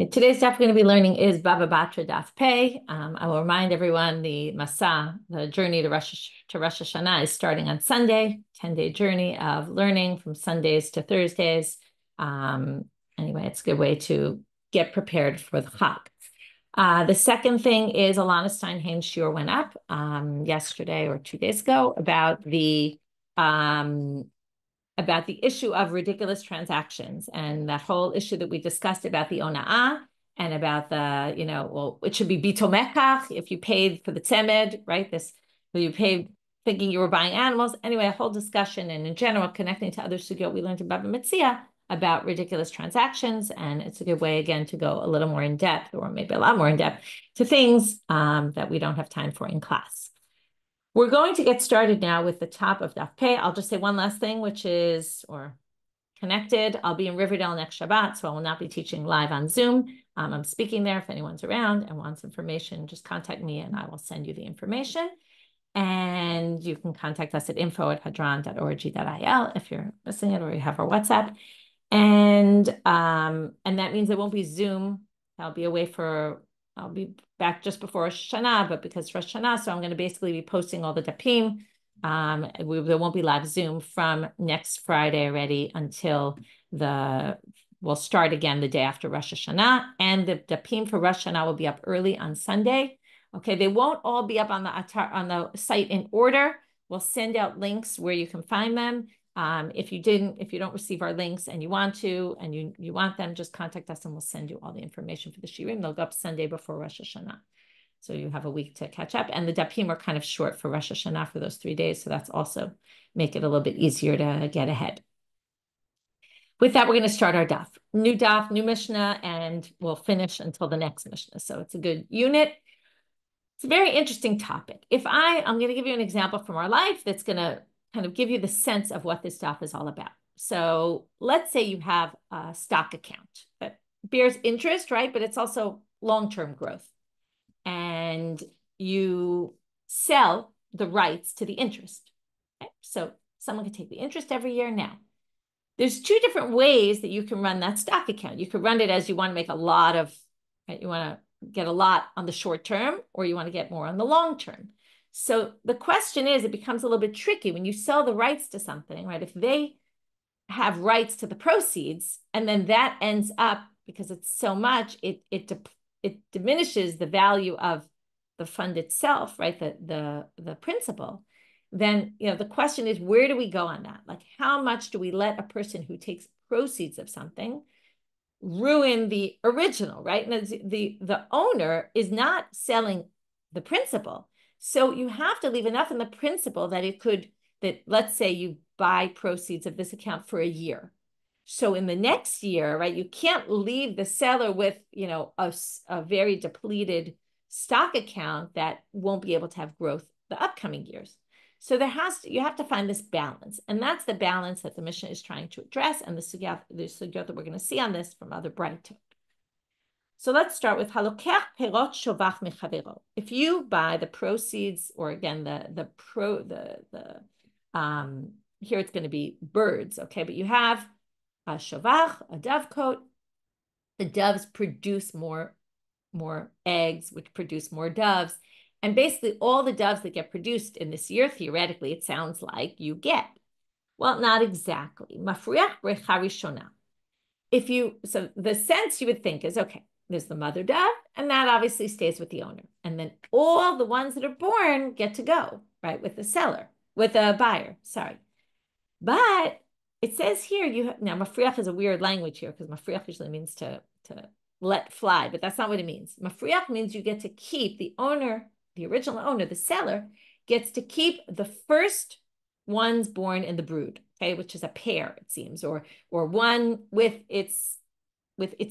Okay, today's daf we're going to be learning is Bava Batra daf Pei. I will remind everyone the Masa, the journey to Rosh Hashanah, is starting on Sunday. 10-day journey of learning from Sundays to Thursdays. Anyway, it's a good way to get prepared for the Chag. The second thing is Alana Steinheim's shiur went up yesterday or 2 days ago about the issue of ridiculous transactions and that whole issue that we discussed about the ona'ah and about the, well, it should be bitomekach if you paid for the tzemed, right? You paid thinking you were buying animals. Anyway, a whole discussion and in general, connecting to other sugyot we learned in Bava Metzia about ridiculous transactions. And it's a good way, again, to go a little more in depth or maybe a lot more in depth to things that we don't have time for in class. We're going to get started now with the top of Daf Pei. I'll just say one last thing, which is, or connected. I'll be in Riverdale next Shabbat, so I will not be teaching live on Zoom. I'm speaking there. If anyone's around and wants information, just contact me and I will send you the information. And you can contact us at info@hadran.org.il if you're missing it or you have our WhatsApp. And that means it won't be Zoom. I'll be back just before Rosh Hashanah, but because Rosh Hashanah, so I'm going to basically be posting all the dapim. There won't be live Zoom from next Friday already until we'll start again the day after Rosh Hashanah, and the dapim for Rosh Hashanah will be up early on Sunday. Okay, they won't all be up on the site in order. We'll send out links where you can find them. If you don't receive our links and you want to, and you want them, just contact us and we'll send you all the information for the shiurim. They'll go up Sunday before Rosh Hashanah. So you have a week to catch up. And the dapim are kind of short for Rosh Hashanah for those 3 days. So that's also make it a little bit easier to get ahead. With that, we're going to start our daf. New daf, new Mishnah, and we'll finish until the next Mishnah. So it's a good unit. It's a very interesting topic. I'm going to give you an example from our life that's going to kind of give you the sense of what this stuff is all about. So let's say you have a stock account that bears interest, right? But it's also long-term growth. And you sell the rights to the interest. Okay? So someone can take the interest every year now. There's two different ways that you can run that stock account. You could run it as you want to make a lot of, right? You want to get a lot on the short term, or you want to get more on the long term. So the question is, it becomes a little bit tricky when you sell the rights to something, right? If they have rights to the proceeds, and then that ends up, because it's so much, it diminishes the value of the fund itself, right? The principal. Then, the question is, where do we go on that? Like, how much do we let a person who takes proceeds of something ruin the original, right? And the owner is not selling the principal. So you have to leave enough in the principal that let's say you buy proceeds of this account for a year. So in the next year, right, you can't leave the seller with, a very depleted stock account that won't be able to have growth the upcoming years. So you have to find this balance. And that's the balance that the Mishnah is trying to address. And the sugyot that we're going to see on this from other braita. So let's start with halokech perot shovach mechavero. If you buy the proceeds, or again, here it's going to be birds, okay? But you have a shovach, a dovecote. The doves produce more eggs, which produce more doves. And basically all the doves that get produced in this year, theoretically, it sounds like you get. Well, not exactly. Mafriach brecha rishona. So the sense you would think is, okay, there's the mother dove, and that obviously stays with the owner. And then all the ones that are born get to go, right, with the buyer, sorry. But it says here, now mafriach is a weird language here, because mafriach usually means to let fly, but that's not what it means. Mafriach means you get to keep the owner, the original owner, the seller, gets to keep the first ones born in the brood, okay, which is a pair, it seems, or one with its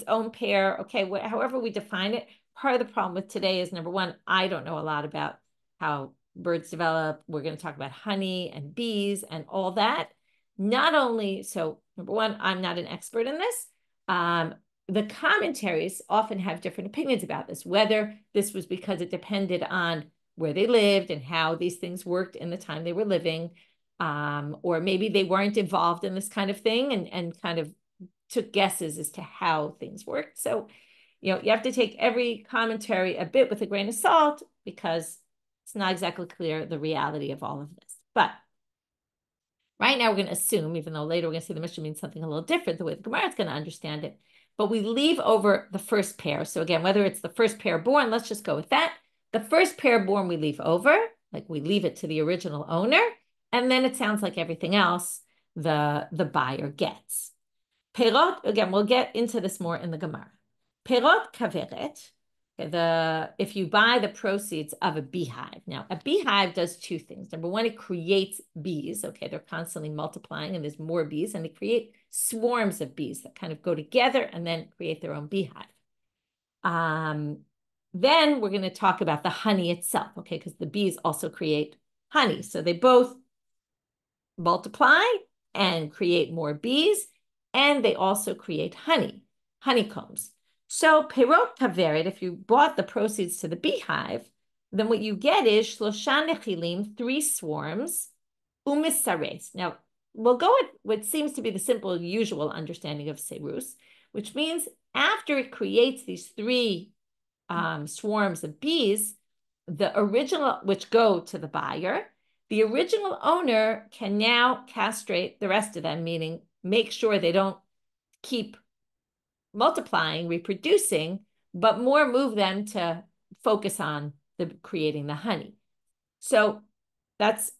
own pair, okay, however we define it. Part of the problem with today is, number one, I don't know a lot about how birds develop. We're going to talk about honey and bees and all that. Not only, so number one, I'm not an expert in this. The commentaries often have different opinions about this, whether this was because it depended on where they lived and how these things worked in the time they were living, or maybe they weren't involved in this kind of thing and kind of took guesses as to how things worked. So you have to take every commentary a bit with a grain of salt because it's not exactly clear the reality of all of this. But right now we're going to assume, even though later we're going to see the Mishnah means something a little different, the way the Gemara is going to understand it, but we leave over the first pair. So again, whether it's the first pair born, let's just go with that. The first pair born we leave over, like we leave it to the original owner, and then it sounds like everything else the buyer gets. Perot, again, we'll get into this more in the Gemara. Perot kaveret, if you buy the proceeds of a beehive. Now, a beehive does two things. Number one, it creates bees. Okay, they're constantly multiplying and there's more bees, and they create swarms of bees that kind of go together and then create their own beehive. Then we're going to talk about the honey itself, okay, because the bees also create honey. So they both multiply and create more bees, and they also create honey, honeycombs. So perot kaveret, if you bought the proceeds to the beehive, then what you get is shlosha nechilim, 3 swarms, umisares. Now, we'll go with what seems to be the simple, usual understanding of serus, which means after it creates these 3 swarms of bees, the original, which go to the buyer, the original owner can now castrate the rest of them, meaning make sure they don't keep multiplying, reproducing, but more move them to focus on creating the honey. So that's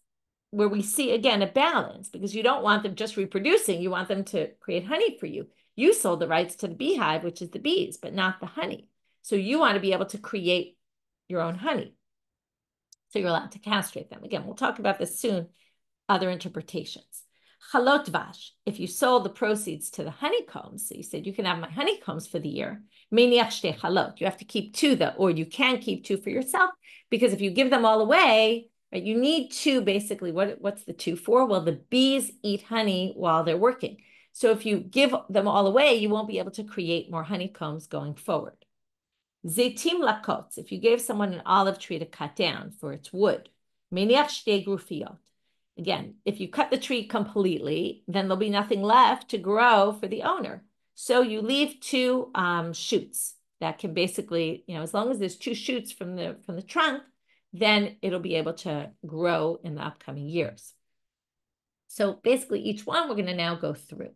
where we see, again, a balance, because you don't want them just reproducing. You want them to create honey for you. You sold the rights to the beehive, which is the bees, but not the honey. So you want to be able to create your own honey. So you're allowed to castrate them. Again, we'll talk about this soon, other interpretations. Chalot dvash, if you sold the proceeds to the honeycombs, so you said you can have my honeycombs for the year, meniach shtei chalot, you have to keep 2 or you can keep 2 for yourself, because if you give them all away, right, you need 2 basically. What's the 2 for? Well, the bees eat honey while they're working. So if you give them all away, you won't be able to create more honeycombs going forward. Zeitim lakot, if you gave someone an olive tree to cut down for its wood, meniach shtei grufiot. Again, if you cut the tree completely, then there'll be nothing left to grow for the owner. So you leave 2 shoots that can basically, as long as there's 2 shoots from the trunk, then it'll be able to grow in the upcoming years. So basically each one we're going to now go through.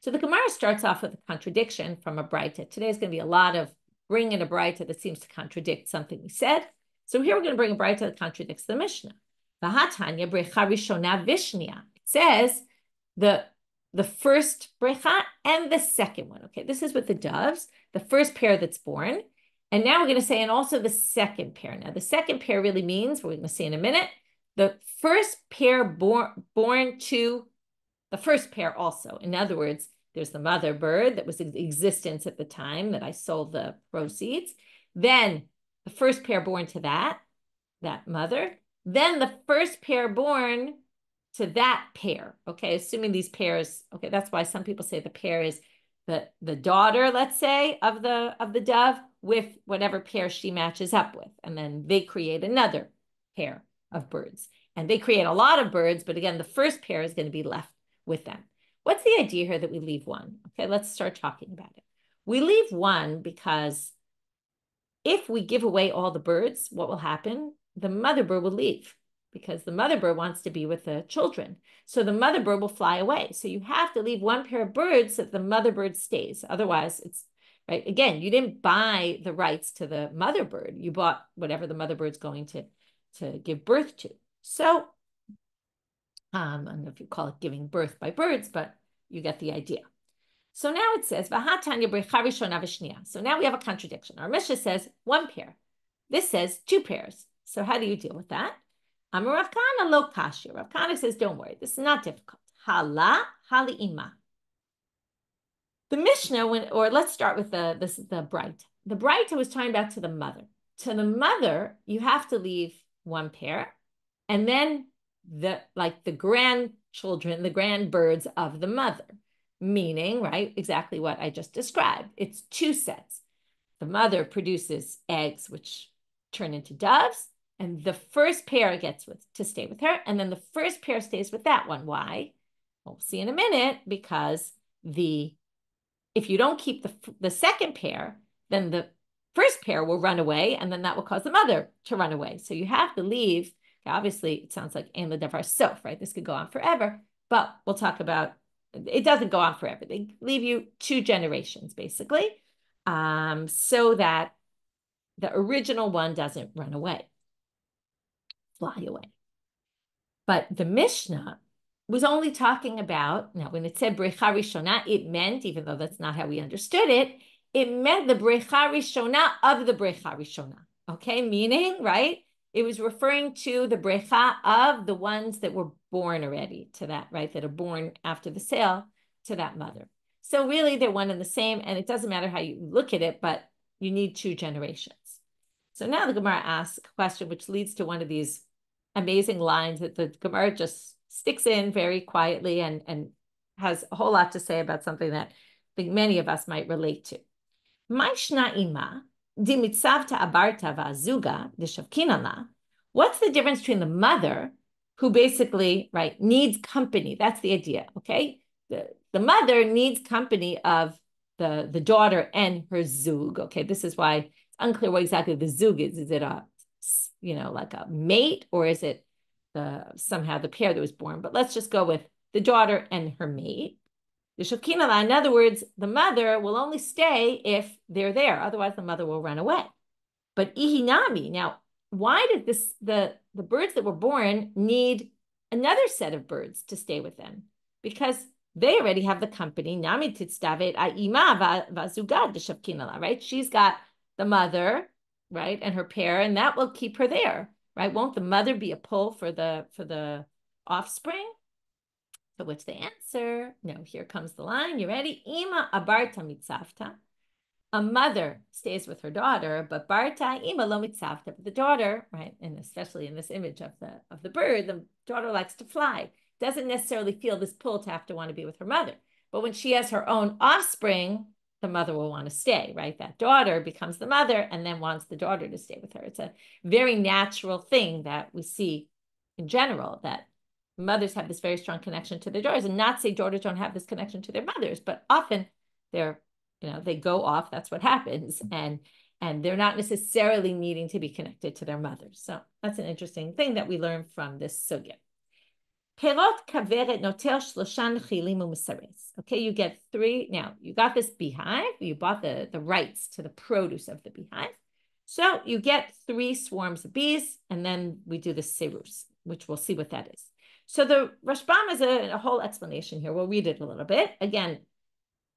So the Gemara starts off with a contradiction from a braita. Today is going to be a lot of bringing a braita that seems to contradict something we said. So here we're going to bring a braita that contradicts the Mishnah. It says the first brecha and the second one. Okay, this is with the doves, the first pair that's born. And now we're going to say, and also the second pair. Now, the second pair really means, we're going to see in a minute, the first pair born to the first pair also. In other words, there's the mother bird that was in existence at the time that I sold the proceeds. Then the first pair born to that mother. Then the first pair born to that pair, okay, assuming these pairs, okay, that's why some people say the pair is the daughter, let's say, of the dove with whatever pair she matches up with. And then they create another pair of birds. And they create a lot of birds, but again, the first pair is going to be left with them. What's the idea here that we leave 1? Okay, let's start talking about it. We leave 1 because if we give away all the birds, what will happen? The mother bird will leave because the mother bird wants to be with the children. So the mother bird will fly away. So you have to leave 1 pair of birds so that the mother bird stays. Otherwise, it's, right? Again, you didn't buy the rights to the mother bird. You bought whatever the mother bird's going to give birth to. So I don't know if you call it giving birth by birds, but you get the idea. So now it says, so now we have a contradiction. Our Mishnah says 1 pair. This says 2 pairs. So how do you deal with that? Rav Kahana lo kasha. Rav Kahana says, don't worry, this is not difficult. Hala, hali ima. The Mishnah, or let's start with the braita. The braita was talking about to the mother. To the mother, you have to leave 1 pair, and then the grandchildren, the grandbirds of the mother, meaning, right, exactly what I just described. It's 2 sets. The mother produces eggs, which turn into doves, and the first pair gets to stay with her, and then the first pair stays with that one. Why? We'll see in a minute, because if you don't keep the second pair, then the first pair will run away, and then that will cause the mother to run away. So you have to leave. Obviously, it sounds like ein l'davar sof, right? This could go on forever, but we'll talk about, it doesn't go on forever. They leave you 2 generations, basically, so that the original one doesn't run away, fly away. But the Mishnah was only talking about, now when it said brecha rishona, it meant, even though that's not how we understood it, it meant the brecha rishona of the brecha rishona, okay? Meaning, right? It was referring to the brecha of the ones that were born already to that, right? That are born after the sale to that mother. So really they're one and the same, and it doesn't matter how you look at it, but you need 2 generations. So now the Gemara asks a question which leads to one of these amazing lines that the Gemara just sticks in very quietly and has a whole lot to say about something that I think many of us might relate to. Mishna ima di mitzavta abarta va'azuga d'shavkinala. What's the difference between the mother, who basically, right, needs company? That's the idea, okay? The mother needs company of the daughter and her zug, okay? This is why it's unclear what exactly the zug is. Is it a, like a mate, or is it somehow the pair that was born? But let's just go with the daughter and her mate. The Shokhinala, in other words, the mother will only stay if they're there. Otherwise, the mother will run away. But Ihinami, now, why did the birds that were born need another set of birds to stay with them? Because they already have the company. Nami titstavet aima vazugad de Shokhinala, right? She's got the mother, right, and her pair, and that will keep her there, right? Won't the mother be a pull for the offspring? To which they answer, no, here comes the line. You ready? Ima abarta mitzavta. A mother stays with her daughter, but barta ima lo mitzavta. But the daughter, right, and especially in this image of the bird, the daughter likes to fly. Doesn't necessarily feel this pull to have to want to be with her mother. But when she has her own offspring, the mother will want to stay, right? That daughter becomes the mother and then wants the daughter to stay with her. It's a very natural thing that we see in general, that mothers have this very strong connection to their daughters, and not say daughters don't have this connection to their mothers, but often they go off. That's what happens. And they're not necessarily needing to be connected to their mothers. So that's an interesting thing that we learn from this sugya. Perot kaveret noter shloshan chilim u'misares. Okay, you get 3. Now, you got this beehive. You bought the rights to the produce of the beehive. So you get 3 swarms of bees, and then we do the serus, which we'll see what that is. So the Rashbam is a whole explanation here. We'll read it a little bit. Again,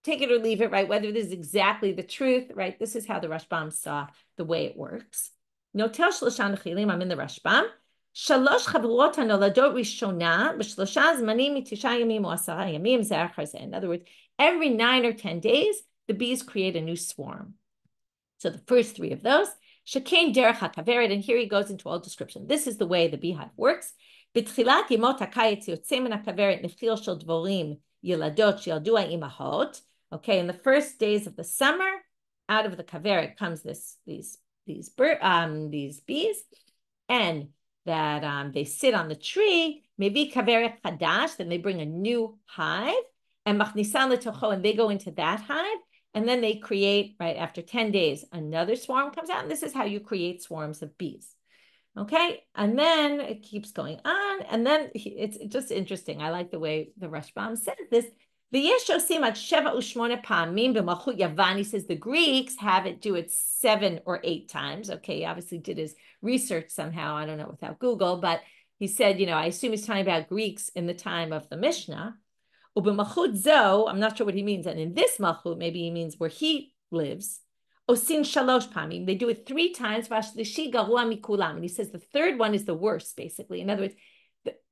take it or leave it, right? Whether this is exactly the truth, right? This is how the Rashbam saw the way it works. Notel shloshan chilim, I'm in the Rashbam. Shalosh chavurot hanoladot rishona b'shlosha zmanim mitisha yamim or 10 yamim ze achar ze. In other words, every 9 or 10 days, the bees create a new swarm. So the first 3 of those, shekain derech hakaveret, and here he goes into all description. This is the way the beehive works. בתחילת ימות הקיץ יוצא מן הכוורת נחיל של דבורים ילדות שילדו האימהות. Okay, in the first days of the summer, out of the kaveret comes these bees, and that they sit on the tree. Maybe kaveret chadash, then they bring a new hive, and machnisan letocho, and they go into that hive, and then they create, right after 10 days, another swarm comes out, and this is how you create swarms of bees. Okay, and then it keeps going on, and then it's just interesting. I like the way the Rashbam says this. He says the Greeks have it do it 7 or 8 times. Okay, he obviously did his research somehow. I don't know, without Google, but he said, I assume he's talking about Greeks in the time of the Mishnah. I'm not sure what he means. And in this malchut, maybe he means where he lives. Osin shalosh pamim. They do it 3 times. Vashlishi garua mikulam. And he says the third one is the worst, basically. In other words,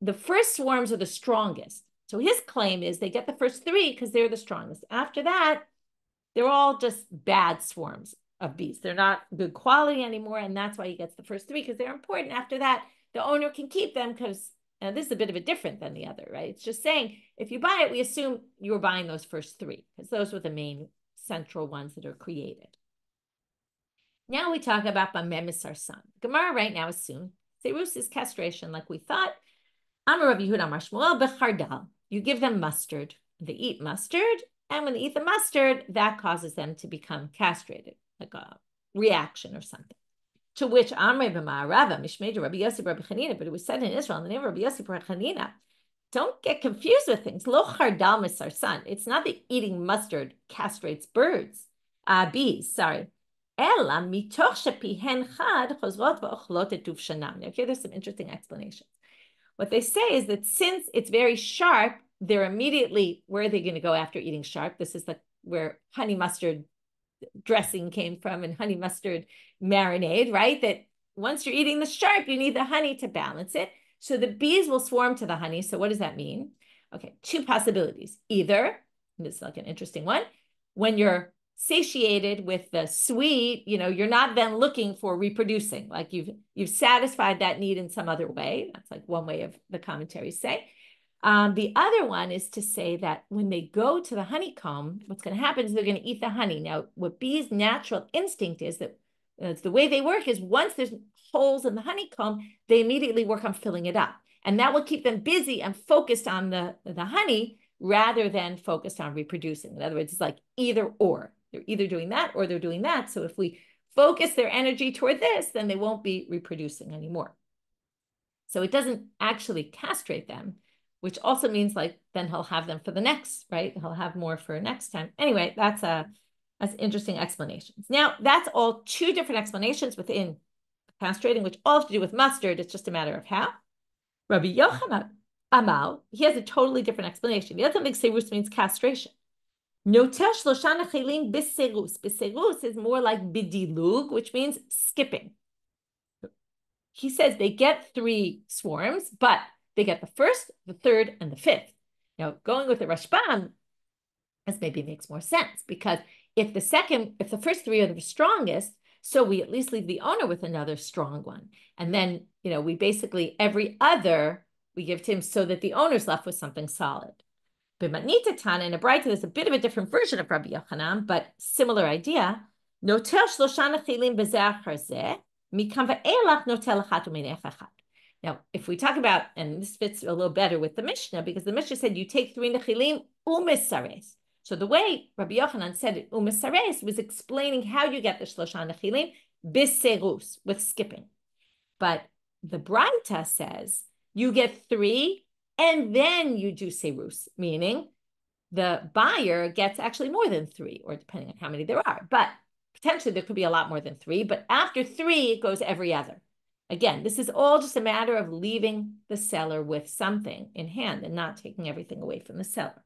the first swarms are the strongest. So his claim is they get the first 3 because they're the strongest. After that, they're all just bad swarms of bees. They're not good quality anymore. And that's why he gets the first 3, because they're important. After that, the owner can keep them because this is a bit of a different than the other, right? It's just saying, if you buy it, we assume you were buying those first 3 because those were the main central ones that are created. Now we talk about Bamemis Sarsan. Gemara right now assumes Serus is castration, like we thought. Amar Rav Yehuda Amar Shmuel bechardal. You give them mustard. They eat mustard, and when they eat the mustard, that causes them to become castrated. like a reaction or something. To which Amrei b'ma'arava, Mishmei Rabbi Yossi Rabbi Chanina, but it was said in Israel in the name of Rabbi Yossi Rabbi Chanina. Don't get confused with things. Lo chardal misarsan. It's not that eating mustard castrates bees. Sorry. Ela mitoch shepihen chad chozrot va'ochlot et shanam. Now here there's some interesting explanations. What they say is that since it's very sharp, they're immediately, where are they going to go after eating sharp? This is where honey mustard dressing came from and honey mustard marinade, right? That once you're eating the sharp, you need the honey to balance it. So the bees will swarm to the honey. So what does that mean? Okay, two possibilities. Either, and this is like an interesting one, when you're satiated with the sweet, you're not then looking for reproducing, like you've satisfied that need in some other way. That's like one way of the commentaries say. The other one is to say that when they go to the honeycomb, what's going to happen is they're going to eat the honey. Now, what bees' natural instinct is that the way they work is once there's holes in the honeycomb, they immediately work on filling it up. And that will keep them busy and focused on the honey rather than focused on reproducing. In other words, it's like either or. They're either doing that or they're doing that. So if we focus their energy toward this, then they won't be reproducing anymore. So it doesn't actually castrate them, which also means like then he'll have them for the next, right? He'll have more for next time. Anyway, that's interesting explanations. Now, that's all two different explanations within castrating, which all have to do with mustard. It's just a matter of how. Rabbi Yochanan Amal, he has a totally different explanation. He doesn't think serus means castration. Noter shlosha nechilim b'serus. B'serus is more like bidilug, which means skipping. He says they get 3 swarms, but they get the first, the third, and the fifth. Now, going with the Rashbam, this maybe makes more sense because if the first 3 are the strongest, so we at least leave the owner with another strong one. And then, we basically, every other, we give to him so that the owner's left with something solid. B'matnita Tana, in a braita, there's a bit of a different version of Rabbi Yochanan, but similar idea. Noter shlosha nechilim b'zeh achar zeh, mikam va'elach noter lachat u'minech echad. Now, if we talk about, and this fits a little better with the Mishnah, because the Mishnah said you take 3 nechilim u'misares. So the way Rabbi Yochanan said it, u'misares, was explaining how you get the shlosha nechilim b'serus, with skipping. But the braita says you get 3 and then you do serus, meaning the buyer gets actually more than 3, or depending on how many there are. But potentially there could be a lot more than 3, but after 3, it goes every other. Again, this is all just a matter of leaving the seller with something in hand and not taking everything away from the seller.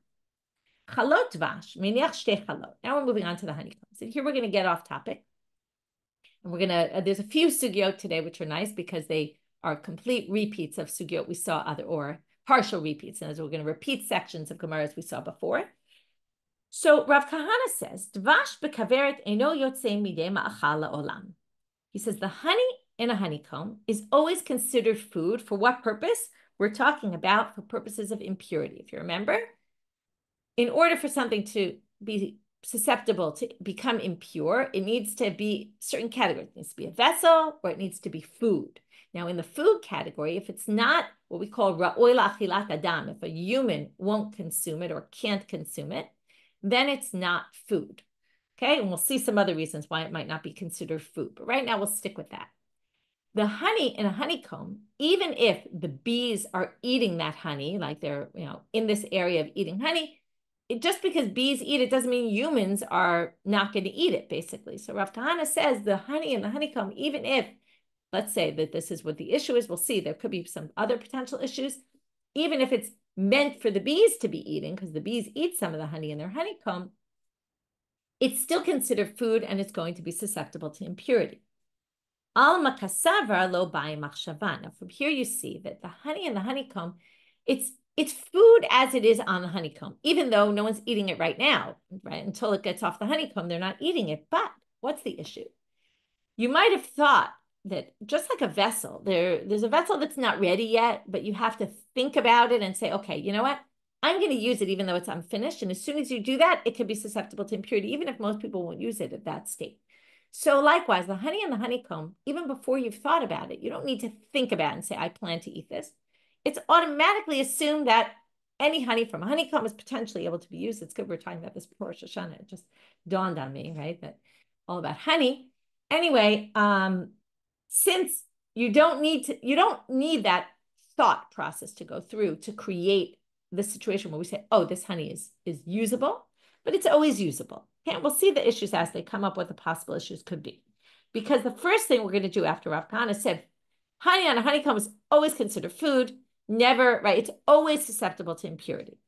Chalot dvash, miniach shtei chalot. Now we're moving on to the honeycombs. And here we're going to get off topic. And we're going to, there's a few sugyot today, which are nice because they are complete repeats of sugyot we saw or partial repeats. And as we're going to repeat sections of Gemara as we saw before. So Rav Kahana says, dvash bekaveret eno yotzei midei ma'achal la'olam. He says the honey in a honeycomb is always considered food. For what purpose? We're talking about for purposes of impurity. If you remember, in order for something to be susceptible to become impure, it needs to be certain categories. It needs to be a vessel or it needs to be food. Now, in the food category, if it's not what we call ra'oi la'achilat adam, if a human won't consume it or can't consume it, then it's not food. Okay, and we'll see some other reasons why it might not be considered food. But right now, we'll stick with that. The honey in a honeycomb, even if the bees are eating that honey, like they're in this area of eating honey, just because bees eat it doesn't mean humans are not going to eat it, basically. So Rav Kahana says the honey in the honeycomb, even if, let's say that this is what the issue is, we'll see, there could be some other potential issues, even if it's meant for the bees to be eating, because the bees eat some of the honey in their honeycomb, it's still considered food and it's going to be susceptible to impurity. Al makasavar lo bai machshavan. Now from here you see that the honey in the honeycomb, it's food as it is on the honeycomb, even though no one's eating it right now, right? Until it gets off the honeycomb, they're not eating it. But what's the issue? You might have thought that just like a vessel, there's a vessel that's not ready yet, but you have to think about it and say, okay, you know what? I'm going to use it even though it's unfinished. And as soon as you do that, it can be susceptible to impurity, even if most people won't use it at that state. So likewise, the honey and the honeycomb, even before you've thought about it, you don't need to think about it and say, I plan to eat this. It's automatically assumed that any honey from a honeycomb is potentially able to be used. It's good we're talking about this before Rosh Hashanah. It just dawned on me, right? That all about honey. Anyway, since you don't need that thought process to go through to create the situation where we say, oh, this honey is usable, but it's always usable. Okay, and we'll see the issues as they come up, what the possible issues could be. Because the first thing we're going to do after Rav Kahana said, honey on a honeycomb is always considered food, never, right? It's always susceptible to impurity.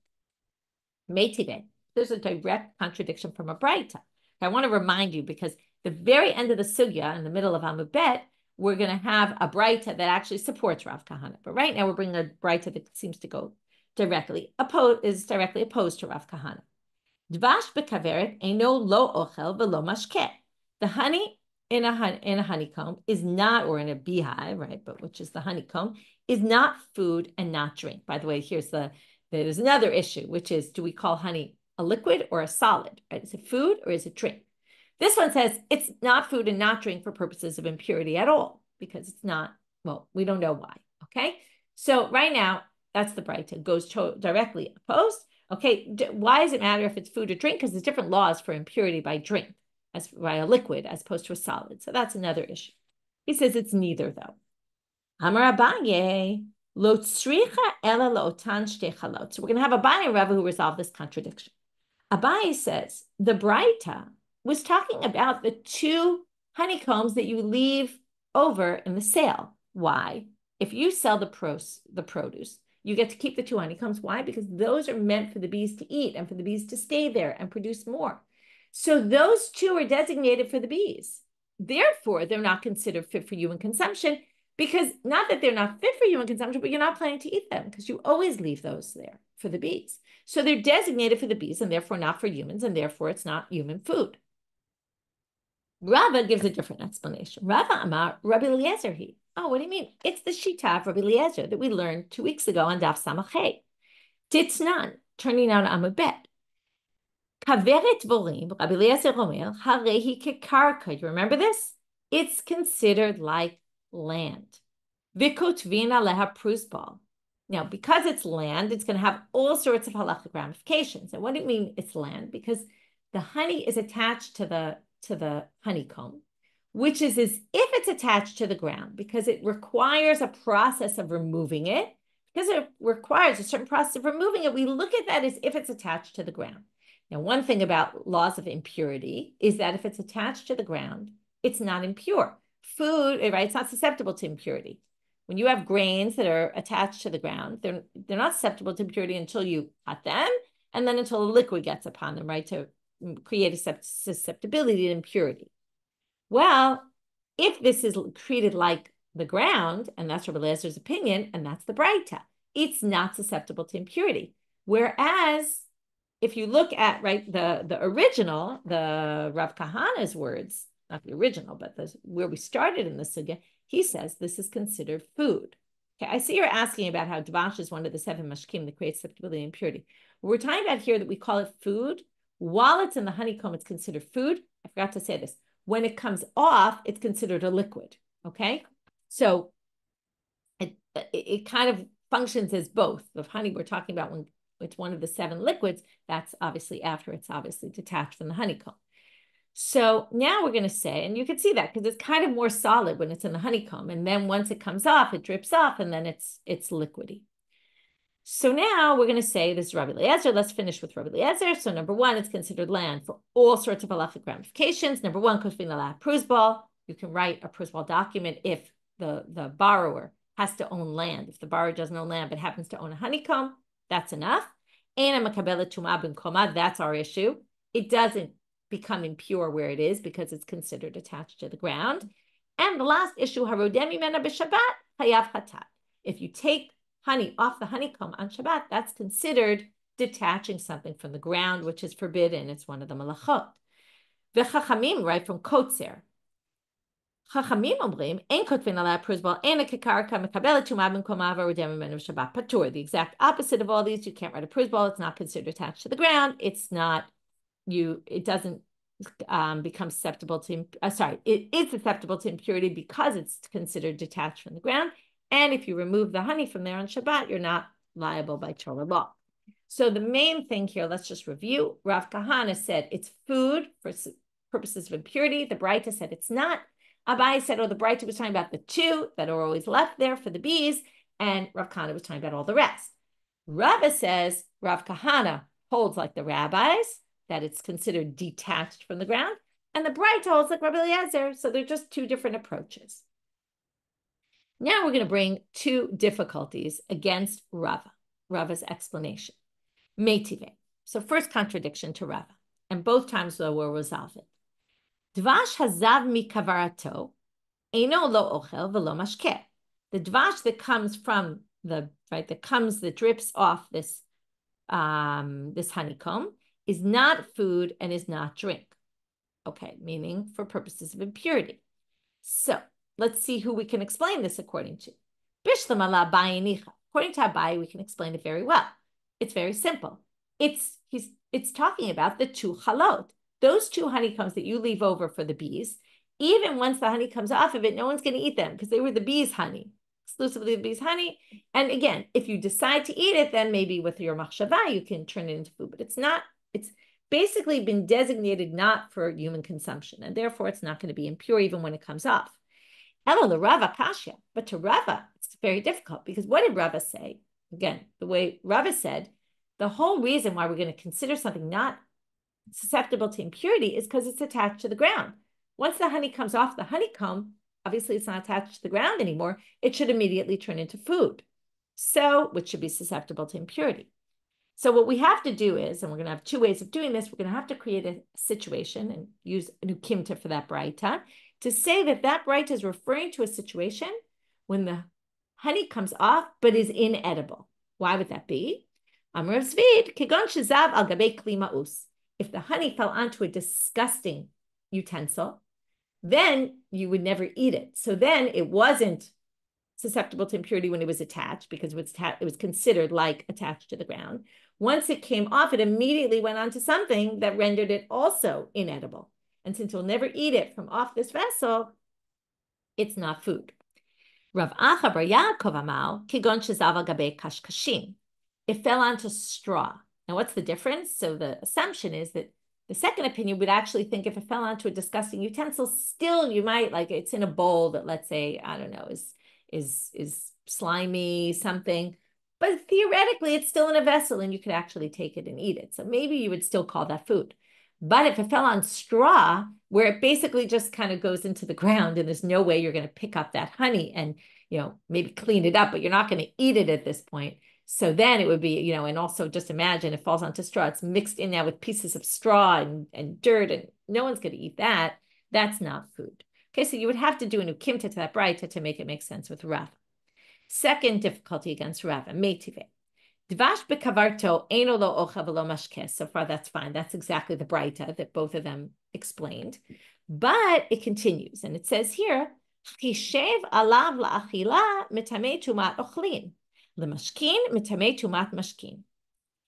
Meitibe. There's a direct contradiction from a braita. I want to remind you, because the very end of the sugya, in the middle of Amud Bet, we're going to have a braita that actually supports Rav Kahana. But right now we're bringing a braita that seems to go directly opposed to Rav Kahana. Dvash bekaveret eino lo ochel velo mashke. The honey in a honeycomb is not, or in a beehive, right? But which is the honeycomb, is not food and not drink. By the way, there's another issue, which is, do we call honey a liquid or a solid? Right? Is it food or is it drink? This one says it's not food and not drink for purposes of impurity at all, because it's not, well, we don't know why. Okay. So right now, that's the braita. It goes directly opposed. Okay. Why does it matter if it's food or drink? Because there's different laws for impurity by drink, as by a liquid, as opposed to a solid. So that's another issue. He says it's neither, though. Amar Abaye, lo tzricha ela laotan shtei chalot. So we're going to have Abaye and Rava who resolve this contradiction. Abaye says the braita was talking about the two honeycombs that you leave over in the sale. Why? If you sell the produce, you get to keep the two honeycombs. Why? Because those are meant for the bees to eat and for the bees to stay there and produce more. So those two are designated for the bees. Therefore, they're not considered fit for human consumption, because not that they're not fit for human consumption, but you're not planning to eat them, because you always leave those there for the bees. So they're designated for the bees and therefore not for humans, and therefore it's not human food. Rava gives a different explanation. Rava Amar Rabbi Eliezer he. Oh, what do you mean? It's the shita of Rabbi Eliezer that we learned 2 weeks ago on Daf Samachet. Titnan, turning out Amud Bet. Kaveret vorim, Rabbi Eliezer Omer, harehi kekarka. You remember this? It's considered like land. Vikotvina leha prusbal. Now, because it's land, it's going to have all sorts of halachic ramifications. And what do you mean it's land? Because the honey is attached to the honeycomb, which is as if it's attached to the ground, because it requires a process of removing it. Because it requires a certain process of removing it, we look at that as if it's attached to the ground. Now, one thing about laws of impurity is that if it's attached to the ground, it's not impure. Food, right? It's not susceptible to impurity. When you have grains that are attached to the ground, they're not susceptible to impurity until you cut them, and then until a liquid gets upon them, right, to create a susceptibility to impurity. Well, if this is treated like the ground, and that's Rabbi Eliezer's opinion, and that's the braita, it's not susceptible to impurity. Whereas, if you look at, right, the original, the Rav Kahana's words, not the original, but where we started in the sugya, he says this is considered food. Okay, I see you're asking about how dvash is one of the 7 mashkim that creates susceptibility and impurity. We're talking about here that we call it food. While it's in the honeycomb, it's considered food. I forgot to say this. When it comes off, it's considered a liquid. Okay, so it kind of functions as both. The honey we're talking about, when it's one of the 7 liquids, that's obviously after it's obviously detached from the honeycomb. So now we're going to say, and you can see that because it's kind of more solid when it's in the honeycomb, and then once it comes off, it drips off, and then it's liquidy. So now we're going to say this is Rabbi Eliezer. Let's finish with Rabbi Eliezer. So number 1, it's considered land for all sorts of halachic ramifications. Number 1, kosvin prusbal. You can write a prusbal document if the borrower has to own land. If the borrower doesn't own land but happens to own a honeycomb, that's enough. And a makabela tumah ben koma, that's our issue. It doesn't become impure where it is because it's considered attached to the ground. And the last issue, harodemi mena b'Shabbat hayav hatat. If you take honey off the honeycomb on Shabbat, that's considered detaching something from the ground, which is forbidden. It's one of the malachot. V'chachamim, right from Kotzer. Chachamim omrim, ein kotvin ala prusbal, ein a kekarka mekabela tumah ben koma v'rodemi mena b'Shabbat patur. The exact opposite of all these. You can't write a prusbal. It's not considered attached to the ground. It's not. It doesn't become susceptible to, it is susceptible to impurity because it's considered detached from the ground. And if you remove the honey from there on Shabbat, you're not liable by Torah law. So the main thing here, let's just review. Rav Kahana said it's food for purposes of impurity. The braita said it's not. Abaye said, oh, the braita was talking about the two that are always left there for the bees, and Rav Kahana was talking about all the rest. Rava says Rav Kahana holds like the rabbis, that it's considered detached from the ground, and the braita holds like Rabbi Eliezer, so they're just two different approaches. Now we're going to bring two difficulties against Rava's explanation. Meitive. So first contradiction to Rava, and both times though we'll resolve it. Dvash hazav mikavarato, eino lo ochel velo mashke. The dvash that comes from that drips off this honeycomb is not food and is not drink. Okay, meaning for purposes of impurity. So let's see who we can explain this according to. According to Abaye, we can explain it very well. It's very simple. It's talking about the two halot, those two honeycombs that you leave over for the bees. Even once the honey comes off of it, no one's going to eat them because they were the bees' honey, exclusively the bees' honey. And again, if you decide to eat it, then maybe with your machshava, you can turn it into food. But it's basically been designated not for human consumption, and therefore it's not going to be impure even when it comes off. Elo the Rava kasha, but to Rava, it's very difficult because what did Rava say? Again, the way Rava said, the whole reason why we're going to consider something not susceptible to impurity is because it's attached to the ground. Once the honey comes off the honeycomb, obviously it's not attached to the ground anymore. It should immediately turn into food, which should be susceptible to impurity. So what we have to do is, and we're going to have two ways of doing this, we're going to have to create a situation and use a new kimta for that braita to say that braita is referring to a situation when the honey comes off but is inedible. Why would that be? If the honey fell onto a disgusting utensil, then you would never eat it. So then it wasn't susceptible to impurity when it was attached because it was considered like attached to the ground. Once it came off, it immediately went on to something that rendered it also inedible. And since we'll never eat it from off this vessel, it's not food. Rav Acha bar Yaakov amal kigon shezav gabe kashkashim. It fell onto straw. Now, what's the difference? So the assumption is that the second opinion would actually think if it fell onto a disgusting utensil, still you might, like it's in a bowl that, let's say, I don't know, is slimy, something. But theoretically, it's still in a vessel and you could actually take it and eat it. So maybe you would still call that food. But if it fell on straw, where it basically just kind of goes into the ground and there's no way you're going to pick up that honey and, maybe clean it up, but you're not going to eat it at this point. So then it would be, and also just imagine it falls onto straw. It's mixed in now with pieces of straw and dirt, and no one's going to eat that. That's not food. Okay, so you would have to do a new kimta to that braita to make it make sense with Rava. Second difficulty against Rava, meitive. Dvash bekavarto eino lo ocha velo mashke. So far, that's fine. That's exactly the braita that both of them explained. But it continues, and it says here, Chishev alav la'achila mitamei tumat ochlin. L'mashkin mitamei tumat mashkin.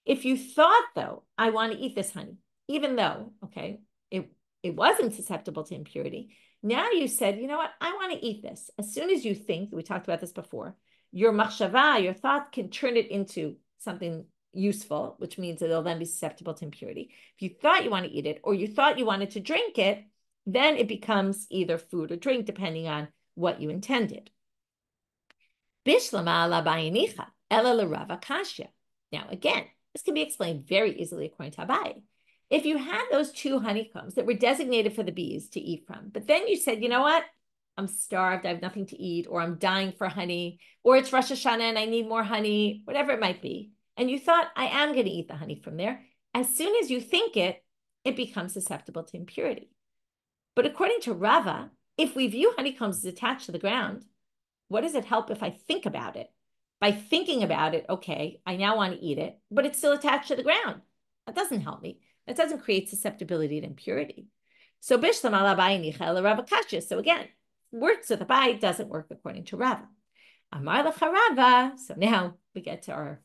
If you thought, though, I want to eat this honey, even though, okay, it wasn't susceptible to impurity, now you said, you know what, I want to eat this. As soon as you think, we talked about this before, your machshava, your thought can turn it into something useful, which means that it'll then be susceptible to impurity. If you thought you want to eat it, or you thought you wanted to drink it, then it becomes either food or drink, depending on what you intended. Bishlama la bayinicha ela la Rava kasha. Now, again, this can be explained very easily according to Abaye. If you had those two honeycombs that were designated for the bees to eat from, but then you said, you know what, I'm starved, I have nothing to eat, or I'm dying for honey, or it's Rosh Hashanah and I need more honey, whatever it might be, and you thought, I am going to eat the honey from there, as soon as you think it, it becomes susceptible to impurity. But according to Rava, if we view honeycombs as attached to the ground, what does it help if I think about it? By thinking about it, okay, I now want to eat it, but it's still attached to the ground. That doesn't help me. That doesn't create susceptibility to impurity. So bishlam ala Abaye nicha Rava kasha. So again, works with Abaye, doesn't work according to Rava. Amar lecha Rava. So now we get to our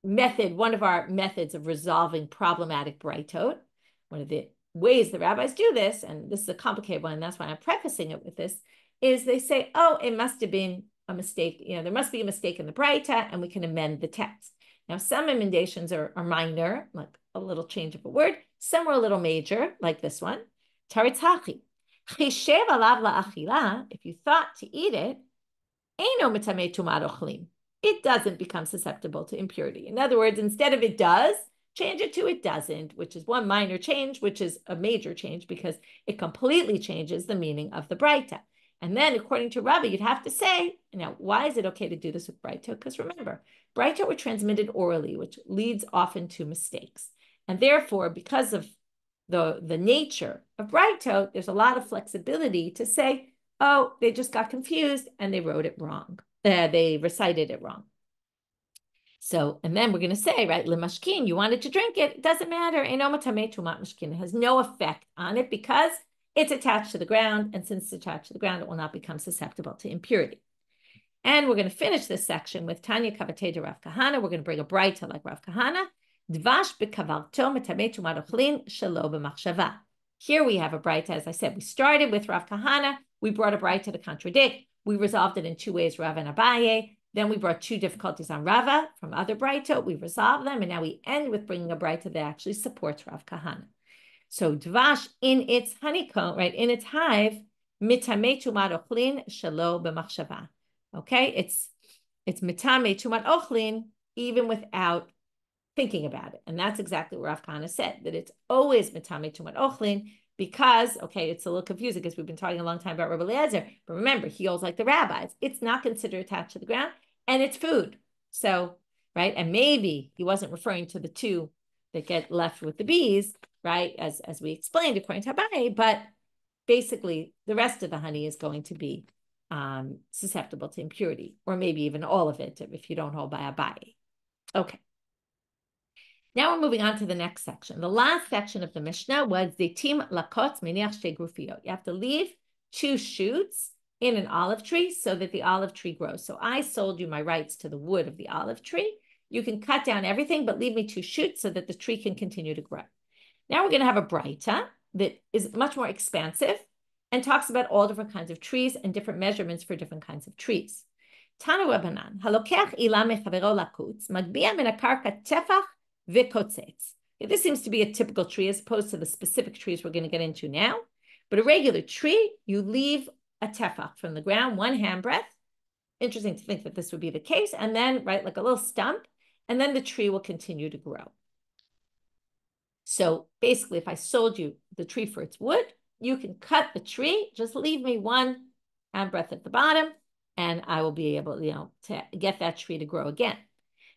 method, one of our methods of resolving problematic braitot. One of the ways the rabbis do this, and this is a complicated one, and that's why I'm prefacing it with this, is they say, oh, it must have been a mistake. There must be a mistake in the braita, and we can amend the text. Now, some emendations are minor, like a little change of a word. Some are a little major, like this one. Taritzachi. Chishev alav la'achila, if you thought to eat it, eino mitamei tumat ochlim. It doesn't become susceptible to impurity. In other words, instead of it does, change it to it doesn't, which is one minor change, which is a major change because it completely changes the meaning of the braita. And then according to Rava, you'd have to say, now, why is it okay to do this with braita? Because remember, braita were transmitted orally, which leads often to mistakes. And therefore, because of the nature of braita, there's a lot of flexibility to say, oh, they just got confused and they wrote it wrong. They recited it wrong. So, and then we're going to say, right, lemashkin, you wanted to drink it. It doesn't matter. It has no effect on it because it's attached to the ground. And since it's attached to the ground, it will not become susceptible to impurity. And we're going to finish this section with Tanya Kavatei de Rav Kahana. We're going to bring a braita like Rav Kahana. Dvash b'kavarto metamei tumat ochlin shelo b'machshava. Here we have a braita. As I said, we started with Rav Kahana. We brought a braita to contradict. We resolved it in two ways, Rava and Abaye. Then we brought two difficulties on Rava from other braita. We resolved them. And now we end with bringing a braita that actually supports Rav Kahana. So dvash in its honeycomb, right, in its hive, mitamei tumat ochlin shelo b'machshava. Okay, it's mitamei tumat ochlin even without thinking about it. And that's exactly what Rav Kahana said, that it's always mitamei tumat ochlin because, okay, it's a little confusing because we've been talking a long time about Rabbi Eliezer, but remember, he holds like the rabbis. It's not considered attached to the ground and it's food. So, right, and maybe he wasn't referring to the two that get left with the bees, right, as we explained according to Abaye, but basically the rest of the honey is going to be susceptible to impurity, or maybe even all of it if you don't hold by Abaye. Okay. Now we're moving on to the next section. The last section of the Mishnah was Zeitim lakot miniach shte grufiyot. You have to leave two shoots in an olive tree so that the olive tree grows. So I sold you my rights to the wood of the olive tree. You can cut down everything, but leave me two shoots so that the tree can continue to grow. Now we're going to have a braita that is much more expansive and talks about all different kinds of trees and different measurements for different kinds of trees. Tanu Rabbanan, halokech ila mechavero lakutz, magbia min hakarka tefach v'kotzets. This seems to be a typical tree as opposed to the specific trees we're going to get into now. But a regular tree, you leave a tefach from the ground, one handbreadth. Interesting to think that this would be the case. And then, right, like a little stump, and then the tree will continue to grow. So basically, if I sold you the tree for its wood, you can cut the tree, just leave me one handbreadth at the bottom, and I will be able, to get that tree to grow again.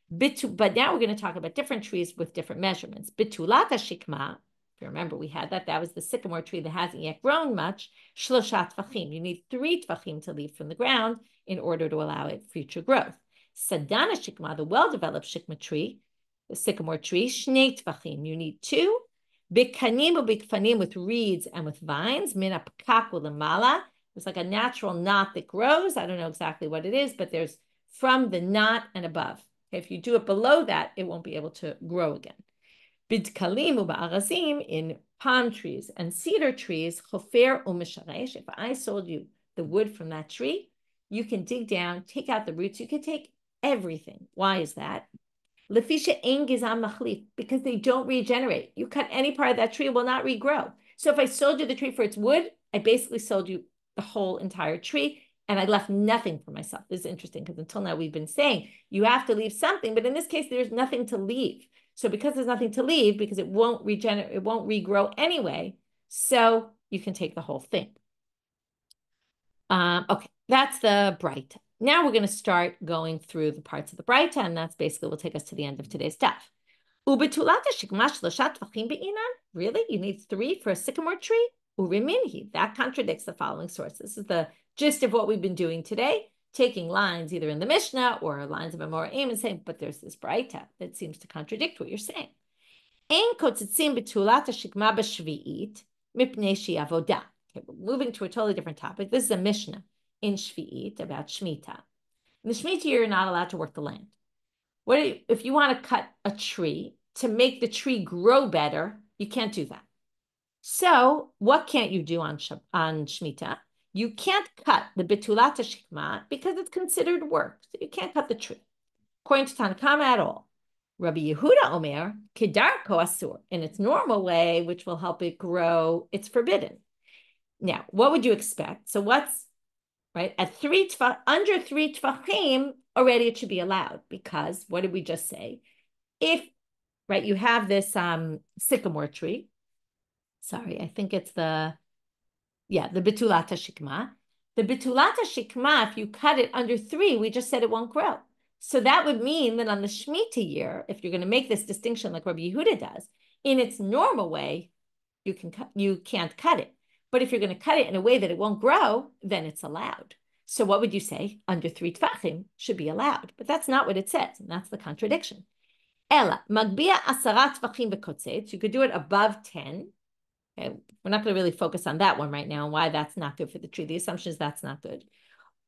But now we're going to talk about different trees with different measurements. Bitulata shikma, if you remember, we had that was the sycamore tree that hasn't yet grown much. Shlosha tvachim, you need 3 tvachim to leave from the ground in order to allow it future growth. Sadana shikma, the well-developed shikma tree, the sycamore tree, shnei tvachim, you need 2. Bikanim or bikfanim, with reeds and with vines, mina pkak ulamala. It's like a natural knot that grows. I don't know exactly what it is, but there's from the knot and above. If you do it below that, it won't be able to grow again. Bidkalim uba'arazim, in palm trees and cedar trees, chofer u'misharesh. If I sold you the wood from that tree, you can dig down, take out the roots. You can take everything. Why is that? Lefisha ein gizam machlif, because they don't regenerate. You cut any part of that tree, it will not regrow. So if I sold you the tree for its wood, I basically sold you the whole entire tree, and I left nothing for myself. This is interesting because until now we've been saying you have to leave something, but in this case, there's nothing to leave. So because there's nothing to leave, because it won't regenerate, it won't regrow anyway, so you can take the whole thing. Okay, that's the braita. Now we're going to start going through the parts of the braita, and that's basically will take us to the end of today's daf. Really? You need 3 for a sycamore tree? Uriminhi, that contradicts the following source. This is the gist of what we've been doing today, taking lines either in the Mishnah or lines of Amoraim and saying, but there's this braita that seems to contradict what you're saying. Okay, we're moving to a totally different topic. This is a Mishnah in Shvi'it about Shemitah. In the Shemitah, you're not allowed to work the land. If you want to cut a tree to make the tree grow better, you can't do that. So what can't you do on Shemitah? You can't cut the bitulata shikma because it's considered work. So you can't cut the tree, according to Tanakama at all. Rabbi Yehuda Omer, Kedarko Asur, in its normal way, which will help it grow, it's forbidden. Now, what would you expect? So what's, right, at under 3 tvachim, already it should be allowed, because what did we just say? If, right, you have this sycamore tree, sorry, I think it's the Betulata Shikma. The Betulata Shikma, if you cut it under 3, we just said it won't grow. So that would mean that on the Shemitah year, if you're going to make this distinction like Rabbi Yehuda does, in its normal way, you can't cut it. But if you're going to cut it in a way that it won't grow, then it's allowed. So what would you say? Under 3 tvachim should be allowed. But that's not what it says, and that's the contradiction. Ella, magbia asarat tvachim bekotzetz. You could do it above 10. Okay, we're not going to really focus on that one right now and why that's not good for the tree. The assumption is that's not good.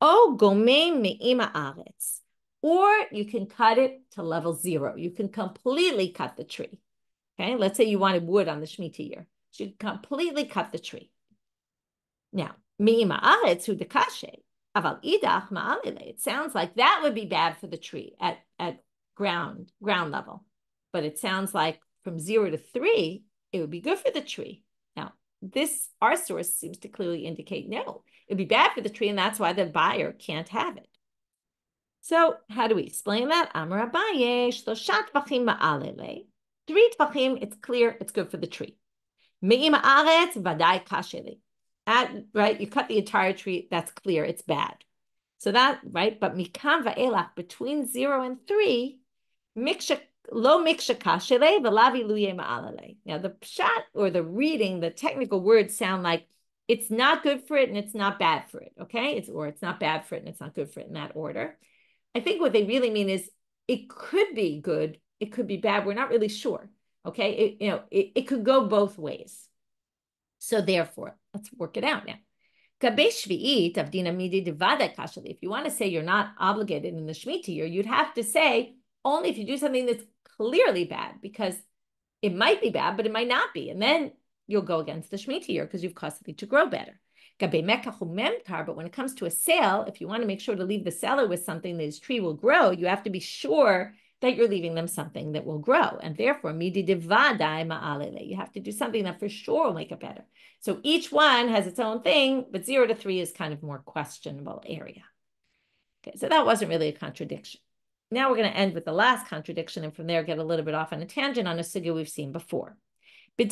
O gomem me'ima aretz. Or you can cut it to level 0. You can completely cut the tree. Okay, let's say you wanted wood on the Shemitah year. So you can completely cut the tree. Now, me'ima aretz hu dekashe, aval idach ma'alile. It sounds like that would be bad for the tree at ground level. But it sounds like from 0 to 3, it would be good for the tree. Now, our source seems to clearly indicate no. It would be bad for the tree, and that's why the buyer can't have it. So how do we explain that? Amar Abaye, shloshat tvachim ma'alele. 3 tvachim, it's clear, it's good for the tree. Me'ima aretz vadai kasheli. Right, you cut the entire tree, that's clear, it's bad. So that, right, but mikam va'elach, between 0 and 3, lo miksha kashele v'lavi luye ma'alele. Now the pshat, or the reading, the technical words sound like it's not good for it and it's not bad for it, okay? It's not bad for it and it's not good for it in that order. I think what they really mean is it could be good, it could be bad. We're not really sure. Okay, it could go both ways. So therefore, let's work it out now. If you want to say you're not obligated in the Shemitah year, you'd have to say only if you do something that's clearly bad, because it might be bad, but it might not be, and then you'll go against the Shemitah year because you've caused it to grow better. But when it comes to a sale, if you want to make sure to leave the seller with something that his tree will grow, you have to be sure that you're leaving them something that will grow. And therefore, you have to do something that for sure will make it better. So each one has its own thing, but 0 to 3 is kind of more questionable area. Okay, so that wasn't really a contradiction. Now we're going to end with the last contradiction, and from there get a little bit off on a tangent on a sugya we've seen before. So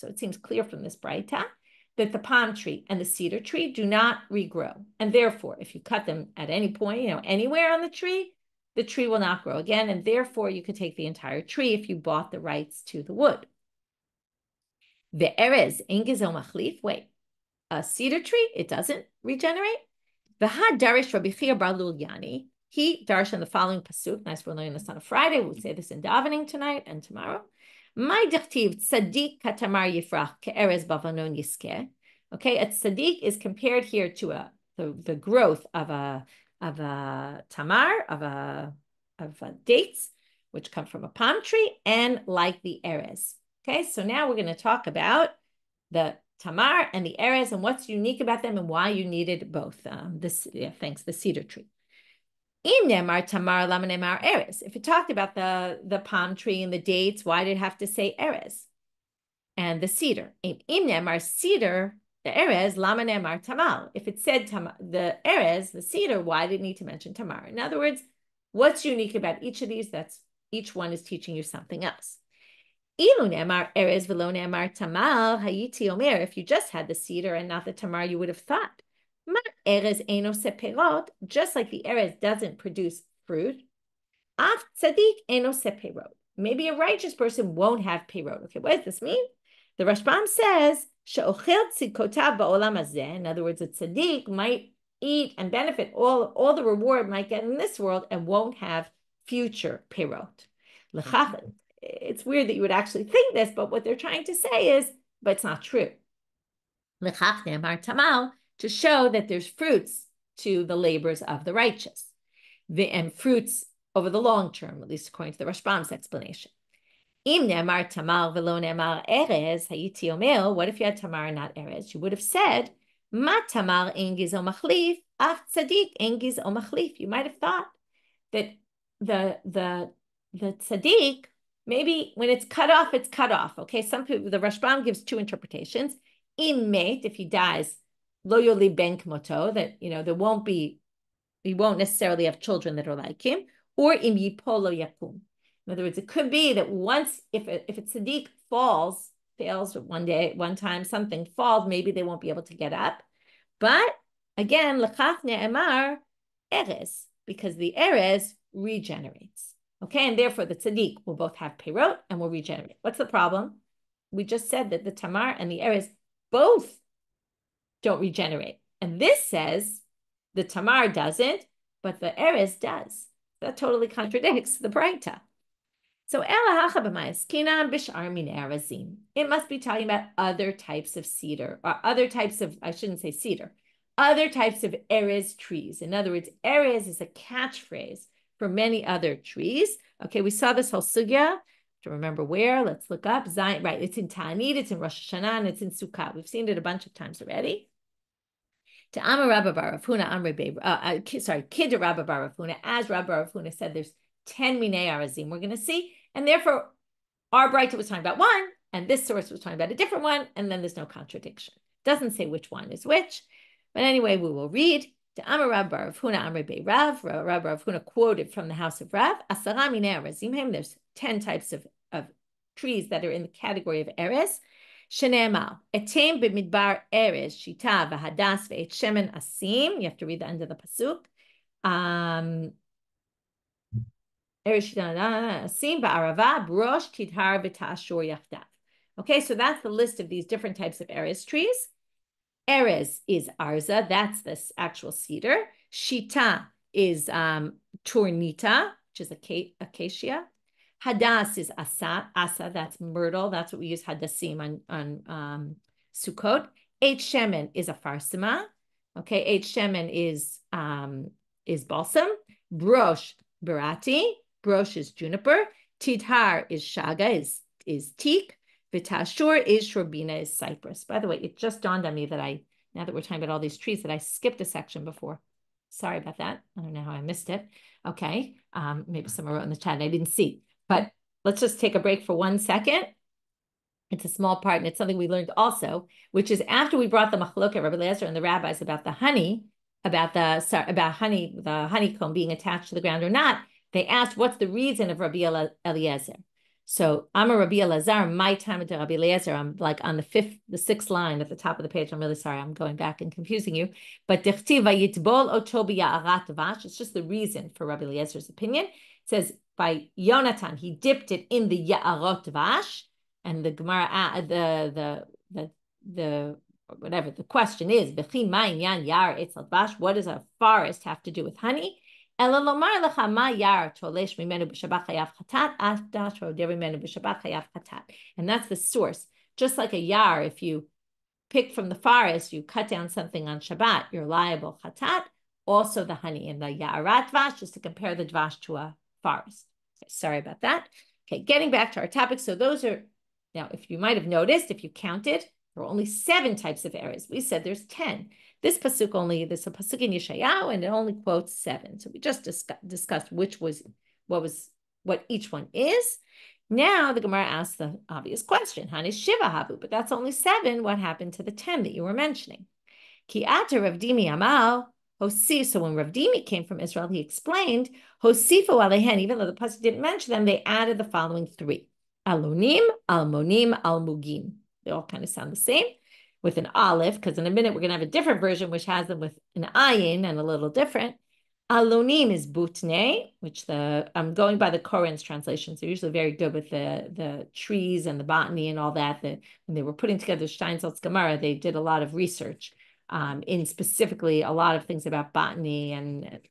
it seems clear from this braita that the palm tree and the cedar tree do not regrow. And therefore, if you cut them at any point, anywhere on the tree will not grow again. And therefore, you could take the entire tree if you bought the rights to the wood. The erez engizo machlif. Wait, a cedar tree, it doesn't regenerate. The hadarish Rabbi Chia bar Lulyani. He darshan the following pasuk. Nice, we're learning this on a Friday. We'll say this in davening tonight and tomorrow. My dichtiv tzadik katamar yifrach ke'erez bavanon yiskeh. Okay, a tzadik is compared here to the growth of a tamar, of dates, which come from a palm tree, and like the erez. Okay, so now we're going to talk about the tamar and the erez and what's unique about them and why you needed both. The cedar tree. If it talked about the palm tree and the dates, why did it have to say erez? And the cedar. Cedar, the erez, lama nemar tamal. If it said the erez, the cedar, why did it need to mention tamar? In other words, what's unique about each of these? That's each one is teaching you something else. If you just had the cedar and not the tamar, you would have thought, just like the erez doesn't produce fruit, maybe a righteous person won't have perot. Okay, what does this mean? The Rashbam says, in other words, a tzaddik might eat and benefit all the reward might get in this world and won't have future perot. It's weird that you would actually think this, but what they're trying to say is, but it's not true. To show that there's fruits to the labors of the righteous, and fruits over the long term, at least according to the Rashbam's explanation. What if you had tamar and not erez? You would have said, you might have thought, that the tzaddik, maybe when it's cut off, it's cut off. Okay, some people, the Rashbam gives two interpretations. Im mate, if he dies, lo yoli ben kmoto, that he won't necessarily have children that are like him, or im yipolo yakum. In other words, it could be that once, if a tzaddik fails one time, something falls, maybe they won't be able to get up. But again, l'chach ne'emar eres, because the eres regenerates. Okay, and therefore the tzaddik will both have perot and will regenerate. What's the problem? We just said that the tamar and the eres both don't regenerate. And this says the tamar doesn't, but the eres does. That totally contradicts the braita. So it must be talking about other types of cedar, or other types of, I shouldn't say cedar, other types of eres trees. In other words, eres is a catchphrase for many other trees. Okay, we saw this whole sugya. To remember where, let's look up. Zion, right, it's in Ta'anit, it's in Rosh Hashanah, and it's in Sukkah. We've seen it a bunch of times already. To Amar Rabba bar Rav Huna, Kid Rabba bar Rav Huna, as Rabba bar Rav Huna said, there's 10 minei arazim we're going to see, and therefore our braita was talking about one, and this source was talking about a different one, and then there's no contradiction. Doesn't say which one is which, but anyway, we will read. To Amar Rabba bar Rav Huna, Amar Bei Rav, Rabba bar Rav Huna quoted from the house of Rav, Asara minei arazim, there's 10 types of trees that are in the category of eres. Shene'emar, etem b'midbar eres, shita v'hadas ve'et shemen asim. You have to read the end of the pasuk. Eres shita asim ba'arava brosh tidhar v'ta'ashur yachdav. Okay, so that's the list of these different types of eres trees. Eres is arza, that's this actual cedar. Shita is tornita, which is acacia. Hadas is asa, that's myrtle. That's what we use hadasim on Sukkot. Eight shemen is a farsima. Okay, eight shemen is balsam. Brosh, berati. Brosh is juniper. Tidhar is shaga, is teak. Vitashur is shorbina, is cypress. By the way, it just dawned on me that now that we're talking about all these trees, that I skipped a section before. Sorry about that. I don't know how I missed it. Okay, maybe someone wrote in the chat and I didn't see. But let's just take a break for 1 second. It's a small part, and it's something we learned also, which is after we brought the machloket, Rabbi Eliezer and the rabbis, about the honeycomb being attached to the ground or not, they asked, what's the reason of Rabbi Eliezer? So I'm a Rabbi Eliezer, my time to Rabbi Eliezer, I'm like on the sixth line at the top of the page. I'm really sorry, I'm going back and confusing you. But it's just the reason for Rabbi Eliezer's opinion. It says, by Yonatan, he dipped it in the Ya'arot Vash, and the Gemara, the question is, what does a forest have to do with honey? And that's the source. Just like a yar, if you pick from the forest, you cut down something on Shabbat, you're liable chatat. Also the honey in the Ya'arat Vash, just to compare the Dvash to a forest. Okay, sorry about that. Okay, getting back to our topic. So those are, now if you might have noticed, if you counted, there are only 7 types of eres. We said there's 10. There's a pasuk in Yeshayahu, and it only quotes 7. So we just discussed what each one is. Now the Gemara asks the obvious question, Hanis Shiva Havu, but that's only 7. What happened to the 10 that you were mentioning? Ki ata Rav Dimi Amal, so when Rav Dimi came from Israel, he explained, Hosifu alehen, even though the pasuk didn't mention them, they added the following 3. Alonim, almonim, almugim. They all kind of sound the same with an aleph, because in a minute we're going to have a different version which has them with an ayin and a little different. Alonim is butne, which I'm going by the Koran's translations. They're usually very good with the trees and the botany and all that. When they were putting together Steinsaltz Gemara, they did a lot of research in specifically a lot of things about botany and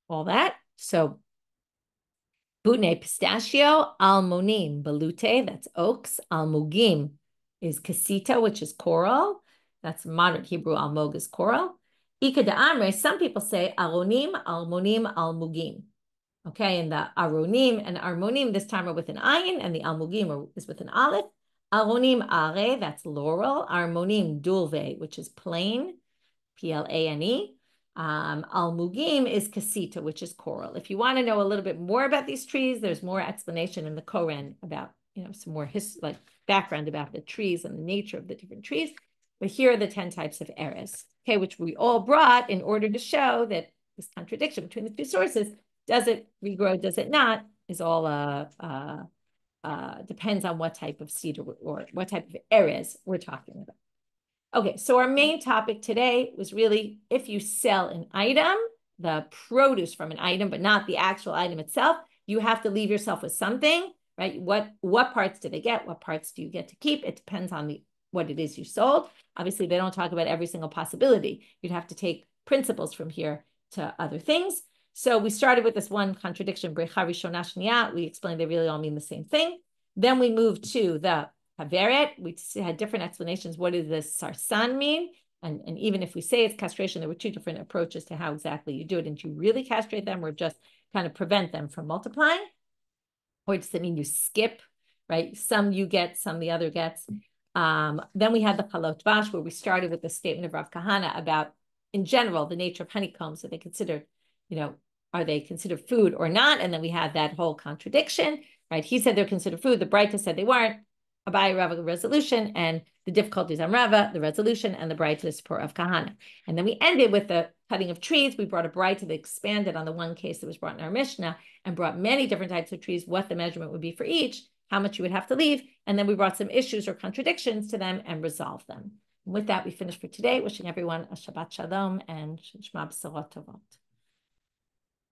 all that. So butne, pistachio, almonim, balute, that's oaks, almugim is casita, which is coral. That's modern Hebrew, almog is coral. Ika de amre, some people say aronim, almonim, almugim. Okay, and the aronim and armonim this time are with an ayin, and the almugim is with an aleph. Aronim are, that's laurel. Armonim dulve, which is plain, plane. Almugim is casita, which is coral. If you want to know a little bit more about these trees, there's more explanation in the Koran about, some more like background about the trees and the nature of the different trees. But here are the 10 types of eres, okay, which we all brought in order to show that this contradiction between the two sources, does it regrow, does it not, is all depends on what type of seed or what type of eres we're talking about. Okay, so our main topic today was really if you sell an item, the produce from an item, but not the actual item itself, you have to leave yourself with something, right? What parts do they get? What parts do you get to keep? It depends on what it is you sold. Obviously, they don't talk about every single possibility. You'd have to take principles from here to other things. So we started with this one contradiction, we explained they really all mean the same thing. Then we moved to the Haveret. We had different explanations. What does this sarsan mean? And even if we say it's castration, there were two different approaches to how exactly you do it. And do you really castrate them or just kind of prevent them from multiplying? Or does it mean you skip, right? Some you get, some the other gets. Then we had the Chalot Vash, where we started with the statement of Rav Kahana about, in general, the nature of honeycombs. So they considered, are they considered food or not? And then we had that whole contradiction, right? He said they're considered food. The braita said they weren't. Abaye and Rava, the resolution, and the difficulties on Rava, the resolution, and the braita, the support of Kahana. And then we ended with the cutting of trees. We brought a braita that expanded on the one case that was brought in our Mishnah and brought many different types of trees, what the measurement would be for each, how much you would have to leave. And then we brought some issues or contradictions to them and resolved them. And with that, we finished for today. Wishing everyone a Shabbat Shalom and Shema B'sorot Tovot.